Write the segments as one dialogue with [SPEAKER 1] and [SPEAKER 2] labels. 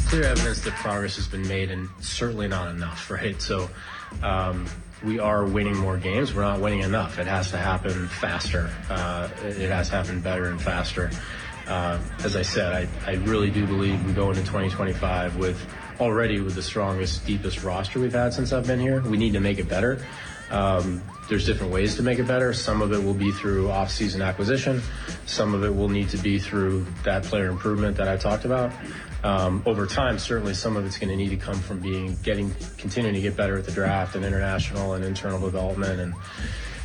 [SPEAKER 1] clear evidence that progress has been made, and certainly not enough, right? So we are winning more games. We're not winning enough. It has to happen faster. It has to happen better and faster. As I said, I really do believe we go into 2025 with the strongest, deepest roster we've had since I've been here. We need to make it better. There's different ways to make it better. Some of it will be through off-season acquisition. Some of it will need to be through that player improvement that I talked about. Over time, certainly some of it's going to need to come from continuing to get better at the draft and international and internal development and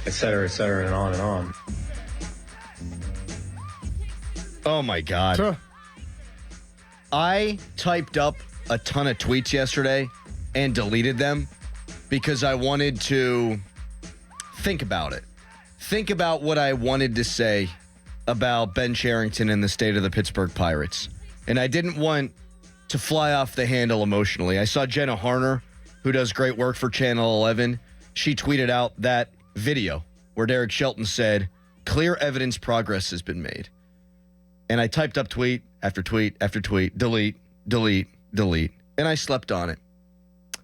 [SPEAKER 1] et cetera, and on and on.
[SPEAKER 2] Oh, my God.
[SPEAKER 3] Sure.
[SPEAKER 2] I typed up a ton of tweets yesterday and deleted them because I wanted to think about it. Think about what I wanted to say about Ben Cherington and the state of the Pittsburgh Pirates. And I didn't want to fly off the handle emotionally. I saw Jenna Harner, who does great work for Channel 11. She tweeted out that video where Derek Shelton said, "Clear evidence progress has been made." And I typed up tweet after tweet after tweet, delete, delete, delete. And I slept on it.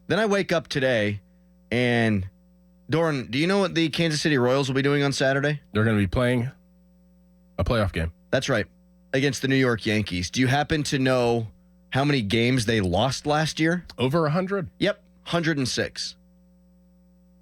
[SPEAKER 2] Then I wake up today and, Dorin, do you know what the Kansas City Royals will be doing on Saturday?
[SPEAKER 3] They're going to be playing a playoff game.
[SPEAKER 2] That's right. Against the New York Yankees. Do you happen to know how many games they lost last year?
[SPEAKER 3] Over 100?
[SPEAKER 2] Yep, 106.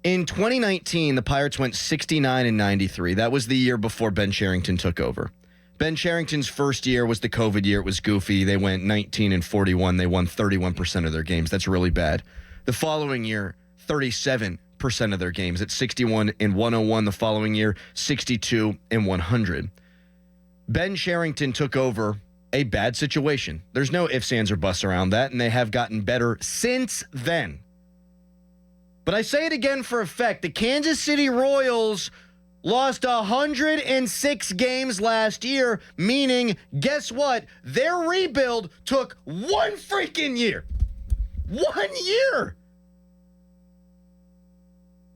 [SPEAKER 2] In 2019, the Pirates went 69-93. That was the year before Ben Cherington took over. Ben Cherington's first year was the COVID year. It was goofy. They went 19-41. They won 31% of their games. That's really bad. The following year, 37% of their games. At 61-101. The following year, 62-100. Ben Cherington took over a bad situation. There's no ifs, ands, or buts around that, and they have gotten better since then. But I say it again for effect. The Kansas City Royals lost 106 games last year, meaning, guess what? Their rebuild took one freaking year. 1 year.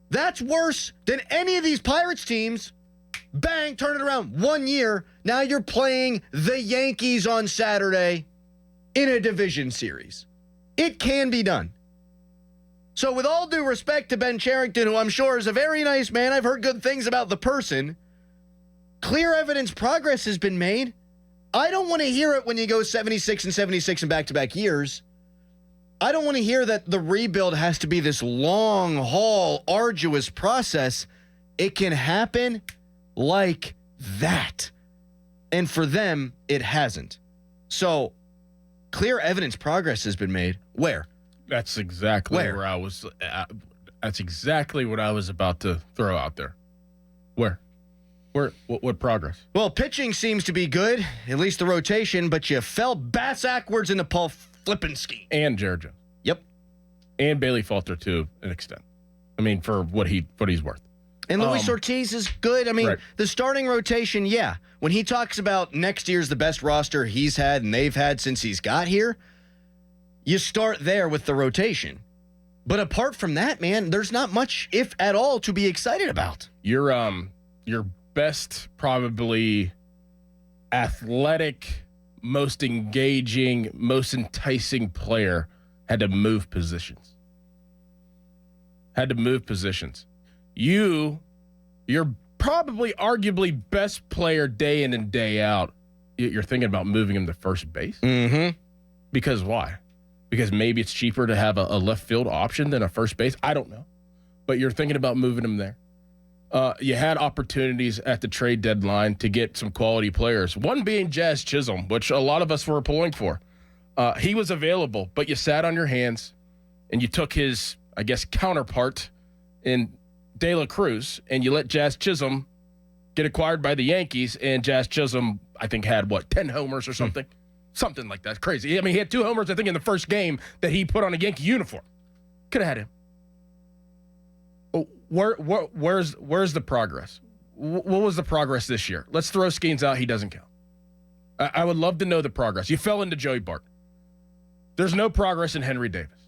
[SPEAKER 2] That's worse than any of these Pirates teams. Bang, turn it around. 1 year. Now you're playing the Yankees on Saturday in a division series. It can be done. So with all due respect to Ben Cherington, who I'm sure is a very nice man, I've heard good things about the person, clear evidence progress has been made. I don't want to hear it when you go 76-76 in back-to-back years. I don't want to hear that the rebuild has to be this long-haul, arduous process. It can happen like that. And for them, it hasn't. So, clear evidence progress has been made. Where?
[SPEAKER 3] That's exactly where I was. That's exactly what I was about to throw out there. Where? What progress?
[SPEAKER 2] Well, pitching seems to be good, at least the rotation, but you fell backwards into Paul Flipinski.
[SPEAKER 3] And Jared Jones.
[SPEAKER 2] Yep.
[SPEAKER 3] And Bailey Falter to an extent. I mean, for what he's worth.
[SPEAKER 2] And Luis Ortiz is good. I mean,
[SPEAKER 3] right.
[SPEAKER 2] The starting rotation, yeah. When he talks about next year's the best roster he's had and they've had since he's got here, you start there with the rotation. But apart from that, man, there's not much, if at all, to be excited about.
[SPEAKER 3] Your best, probably athletic, most engaging, most enticing player had to move positions. You're probably arguably best player day in and day out. You're thinking about moving him to first base?
[SPEAKER 2] Mm-hmm.
[SPEAKER 3] Because why? Because maybe it's cheaper to have a left field option than a first base? I don't know. But you're thinking about moving him there. You had opportunities at the trade deadline to get some quality players. One being Jazz Chisholm, which a lot of us were pulling for. He was available, but you sat on your hands and you took his, I guess, counterpart in De La Cruz, and you let Jazz Chisholm get acquired by the Yankees, and Jazz Chisholm, I think, had, 10 homers or something? Something like that. Crazy. I mean, he had 2 homers, I think, in the first game that he put on a Yankee uniform. Could have had him. Where's the progress? What was the progress this year? Let's throw Skeens out. He doesn't count. I would love to know the progress. You fell into Joey Bart. There's no progress in Henry Davis.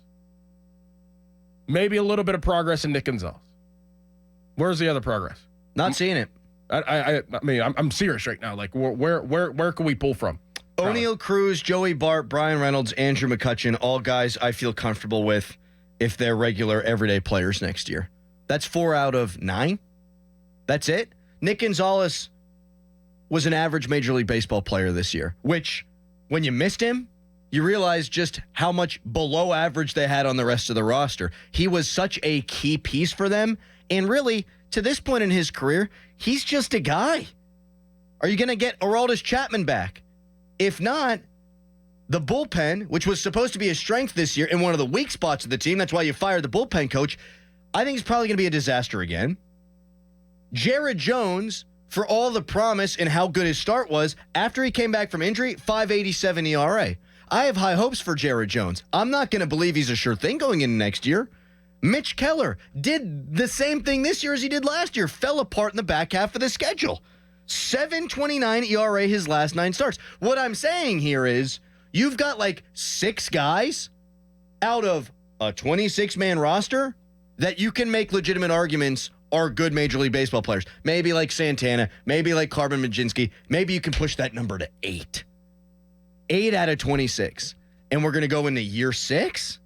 [SPEAKER 3] Maybe a little bit of progress in Nick Gonzalez. Where's the other progress?
[SPEAKER 2] Not seeing it.
[SPEAKER 3] I mean, I'm serious right now. Like, where can we pull from?
[SPEAKER 2] O'Neal Cruz, Joey Bart, Brian Reynolds, Andrew McCutchen, all guys I feel comfortable with if they're regular everyday players next year. That's 4 out of 9. That's it. Nick Gonzalez was an average Major League Baseball player this year, which when you missed him, you realize just how much below average they had on the rest of the roster. He was such a key piece for them. And really, to this point in his career, he's just a guy. Are you going to get Aroldis Chapman back? If not, the bullpen, which was supposed to be a strength this year and one of the weak spots of the team, that's why you fired the bullpen coach, I think it's probably going to be a disaster again. Jared Jones, for all the promise and how good his start was, after he came back from injury, 5.87 ERA. I have high hopes for Jared Jones. I'm not going to believe he's a sure thing going into next year. Mitch Keller did the same thing this year as he did last year, fell apart in the back half of the schedule. 7.29 ERA his last 9 starts. What I'm saying here is you've got like 6 guys out of a 26-man roster that you can make legitimate arguments are good Major League Baseball players. Maybe like Santana, maybe like Carmen Majinski. Maybe you can push that number to 8. 8 out of 26. And we're going to go into year 6?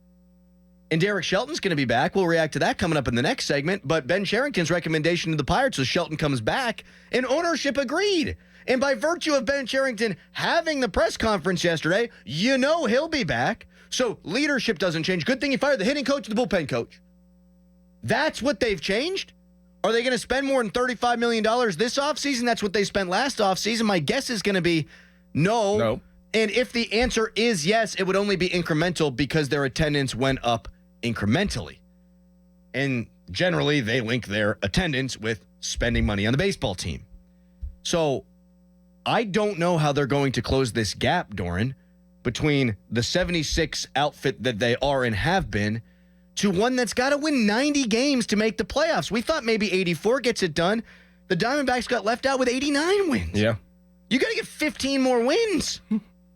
[SPEAKER 2] And Derek Shelton's going to be back. We'll react to that coming up in the next segment. But Ben Cherington's recommendation to the Pirates was Shelton comes back, and ownership agreed. And by virtue of Ben Cherington having the press conference yesterday, you know he'll be back. So leadership doesn't change. Good thing you fired the hitting coach and the bullpen coach. That's what they've changed? Are they going to spend more than $35 million this offseason? That's what they spent last offseason. My guess is going to be no.
[SPEAKER 3] No.
[SPEAKER 2] And if the answer is yes, it would only be incremental because their attendance went up incrementally. And generally, they link their attendance with spending money on the baseball team. So I don't know how they're going to close this gap, Dorin, between the 76 outfit that they are and have been to one that's got to win 90 games to make the playoffs. We thought maybe 84 gets it done. The Diamondbacks got left out with 89 wins.
[SPEAKER 3] Yeah.
[SPEAKER 2] You got to get 15 more wins.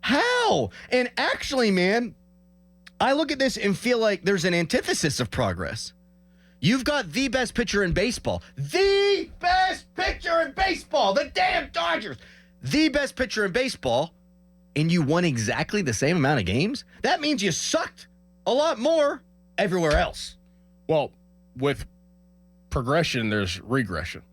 [SPEAKER 2] How? And actually, man, I look at this and feel like there's an antithesis of progress. You've got the best pitcher in baseball. The best pitcher in baseball. The damn Dodgers. The best pitcher in baseball. And you won exactly the same amount of games? That means you sucked a lot more everywhere else.
[SPEAKER 3] Well, with progression, there's regression.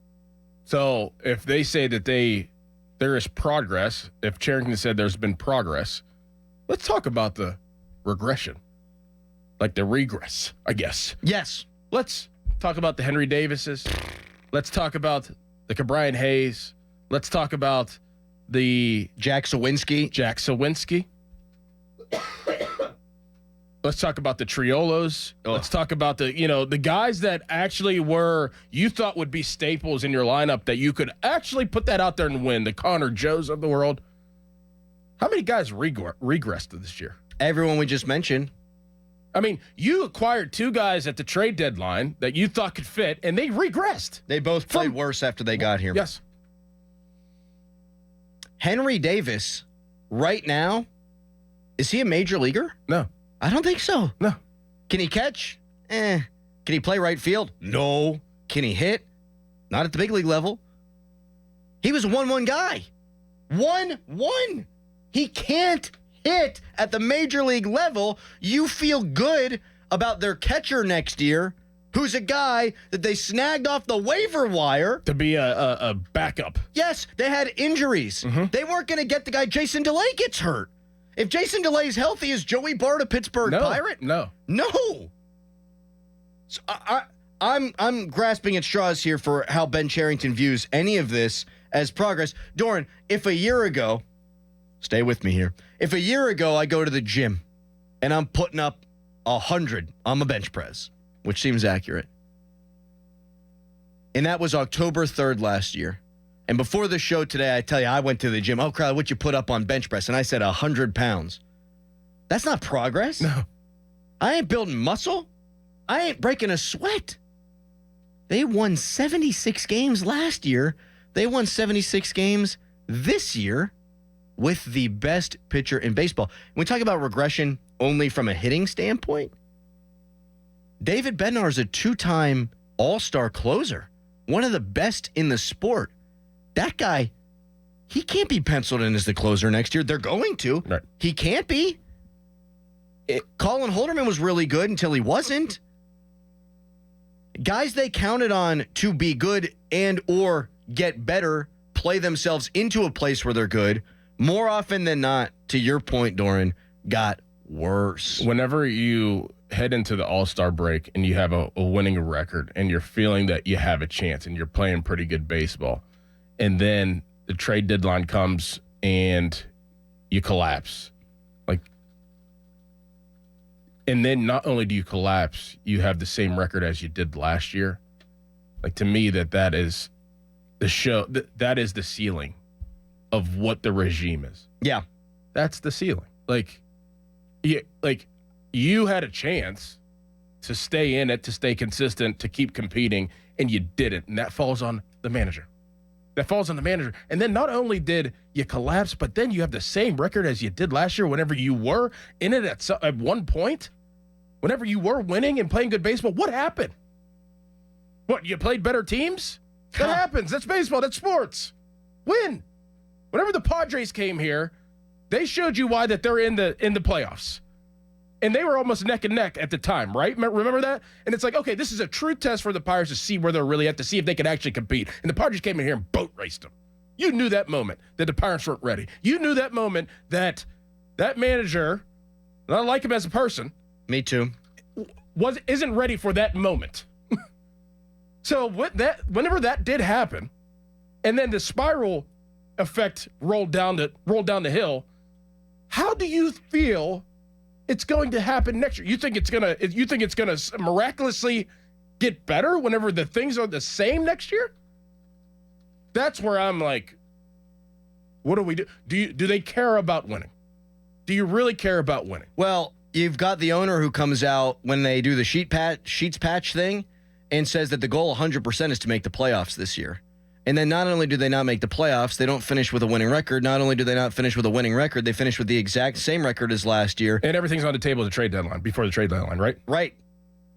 [SPEAKER 3] So if they say that there is progress, if Cherington said there's been progress, let's talk about the regression. Like the regress, I guess.
[SPEAKER 2] Yes.
[SPEAKER 3] Let's talk about the Henry Davises. Let's talk about the Cabrian Hayes. Let's talk about the
[SPEAKER 2] Jack Sawinski.
[SPEAKER 3] Let's talk about the Triolos.
[SPEAKER 2] Oh.
[SPEAKER 3] Let's talk about the guys that actually you thought would be staples in your lineup that you could actually put that out there and win. The Connor Joes of the world. How many guys regressed this year?
[SPEAKER 2] Everyone we just mentioned.
[SPEAKER 3] I mean, you acquired 2 guys at the trade deadline that you thought could fit, and they regressed.
[SPEAKER 2] They both played worse after they got here.
[SPEAKER 3] Yes.
[SPEAKER 2] Henry Davis, right now, is he a major leaguer?
[SPEAKER 3] No.
[SPEAKER 2] I don't think so.
[SPEAKER 3] No.
[SPEAKER 2] Can he catch? Can he play right field? No. Can he hit? Not at the big league level. He was a 1-1 guy. 1-1. He can't hit at the major league level. You feel good about their catcher next year, who's a guy that they snagged off the waiver wire.
[SPEAKER 3] To be a backup.
[SPEAKER 2] Yes, they had injuries.
[SPEAKER 3] Mm-hmm.
[SPEAKER 2] They weren't going to get the guy. Jason DeLay gets hurt. If Jason DeLay's healthy, is Joey Bart a Pittsburgh Pirate?
[SPEAKER 3] No.
[SPEAKER 2] So I'm grasping at straws here for how Ben Cherington views any of this as progress. Dorin, if a year ago, stay with me here. If a year ago I go to the gym and I'm putting up 100 on my bench press, which seems accurate, and that was October 3rd last year. And before the show today, I tell you, I went to the gym. Oh, Crowley, what'd you put up on bench press? And I said 100 pounds. That's not progress.
[SPEAKER 3] No.
[SPEAKER 2] I ain't building muscle. I ain't breaking a sweat. They won 76 games last year. They won 76 games this year with the best pitcher in baseball. When we talk about regression only from a hitting standpoint, David Bednar is a 2-time all-star closer, one of the best in the sport. That guy, he can't be penciled in as the closer next year. They're going to.
[SPEAKER 3] Right.
[SPEAKER 2] He can't be. Colin Holderman was really good until he wasn't. Guys they counted on to be good and or get better, play themselves into a place where they're good, more often than not, to your point, Dorin, got worse.
[SPEAKER 3] Whenever you head into the All-Star break and you have a winning record and you're feeling that you have a chance and you're playing pretty good baseball, and then the trade deadline comes and you collapse. And then not only do you collapse, you have the same record as you did last year. To me, that is the show. That is the ceiling of what the regime is.
[SPEAKER 2] Yeah.
[SPEAKER 3] That's the ceiling. You had a chance to stay in it, to stay consistent, to keep competing, and you didn't. And that falls on the manager. And then not only did you collapse, but then you have the same record as you did last year whenever you were in it at one point. Whenever you were winning and playing good baseball, what happened? What, you played better teams? That happens. That's baseball. That's sports. Win. Whenever the Padres came here, they showed you why that they're in the playoffs. And they were almost neck and neck at the time, right? Remember that? And it's like, okay, this is a true test for the Pirates to see where they're really at, to see if they can actually compete. And the Padres came in here and boat raced them. You knew that moment that the Pirates weren't ready. You knew that moment that manager, and I like him as a person,
[SPEAKER 2] Me too.
[SPEAKER 3] isn't ready for that moment. So whenever that did happen, and then the spiral effect rolled down the hill, how do you feel it's going to happen next year? You think it's gonna miraculously get better whenever the things are the same next year? That's where I'm like, what do we do? Do they care about winning? Do you really care about winning?
[SPEAKER 2] Well, you've got the owner who comes out when they do the sheets patch thing and says that the goal 100% is to make the playoffs this year. And then not only do they not make the playoffs, they don't finish with a winning record. Not only do they not finish with a winning record, they finish with the exact same record as last year.
[SPEAKER 3] And everything's on the table at the trade deadline, before the trade deadline, right?
[SPEAKER 2] Right.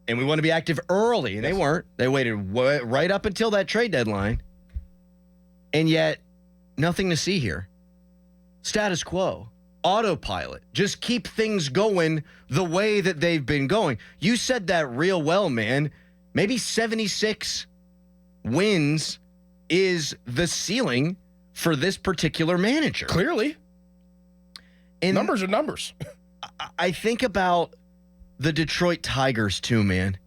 [SPEAKER 2] And we want to be active early, and they weren't. They waited right up until that trade deadline. And yet, nothing to see here. Status quo. Autopilot. Just keep things going the way that they've been going. You said that real well, man. Maybe 76 wins is the ceiling for this particular manager.
[SPEAKER 3] Clearly. And numbers are numbers.
[SPEAKER 2] I think about the Detroit Tigers too, man.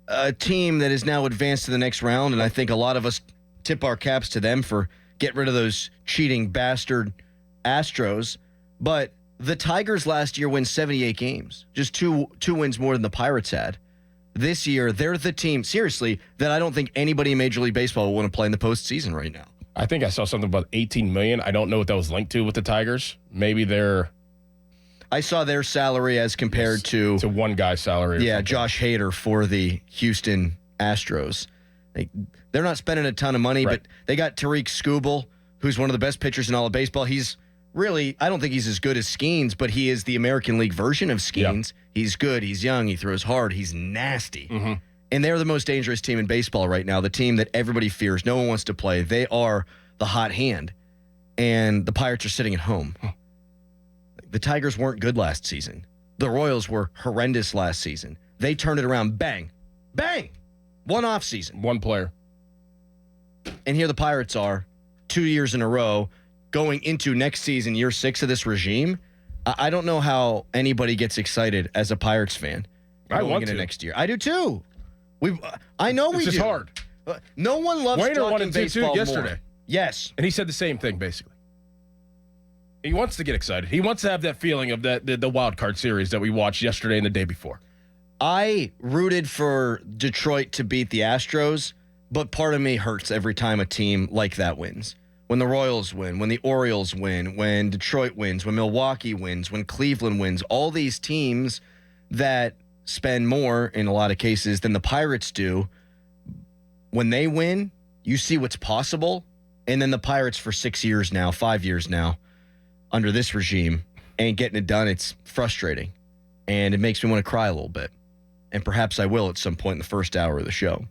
[SPEAKER 2] A team that is now advanced to the next round, and I think a lot of us tip our caps to them for getting rid of those cheating bastard Astros. But the Tigers last year win 78 games, just two wins more than the Pirates had. This year, they're the team, seriously, that I don't think anybody in Major League Baseball will want to play in the postseason right now.
[SPEAKER 3] I think I saw something about $18 million. I don't know what that was linked to with the Tigers. Maybe
[SPEAKER 2] I saw their salary as compared to
[SPEAKER 3] one guy's salary.
[SPEAKER 2] Yeah, Josh Hader for the Houston Astros. They're not spending a ton of money,
[SPEAKER 3] right.
[SPEAKER 2] But they got Tariq Skubal, who's one of the best pitchers in all of baseball. He's really, I don't think he's as good as Skeens, but he is the American League version of Skeens. Yep. He's good. He's young. He throws hard. He's nasty. Mm-hmm. And they're the most dangerous team in baseball right now, the team that everybody fears. No one wants to play. They are the hot hand. And the Pirates are sitting at home. The Tigers weren't good last season. The Royals were horrendous last season. They turned it around. Bang. Bang. One off season.
[SPEAKER 3] One player.
[SPEAKER 2] And here the Pirates are 2 years in a row going into next season, year 6 of this regime. I don't know how anybody gets excited as a Pirates fan.
[SPEAKER 3] I want
[SPEAKER 2] into
[SPEAKER 3] to.
[SPEAKER 2] next year. I do too. I know we do.
[SPEAKER 3] It's just hard.
[SPEAKER 2] No one loves
[SPEAKER 3] Wainer
[SPEAKER 2] talking
[SPEAKER 3] wanted
[SPEAKER 2] baseball
[SPEAKER 3] to yesterday.
[SPEAKER 2] More. Yes.
[SPEAKER 3] And he said the same thing, basically. He wants to get excited. He wants to have that feeling of the wild card series that we watched yesterday and the day before.
[SPEAKER 2] I rooted for Detroit to beat the Astros, but part of me hurts every time a team like that wins. When the Royals win, when the Orioles win, when Detroit wins, when Milwaukee wins, when Cleveland wins, all these teams that spend more in a lot of cases than the Pirates do, when they win, you see what's possible. And then the Pirates for 5 years now, under this regime, ain't getting it done. It's frustrating. And it makes me want to cry a little bit. And perhaps I will at some point in the first hour of the show.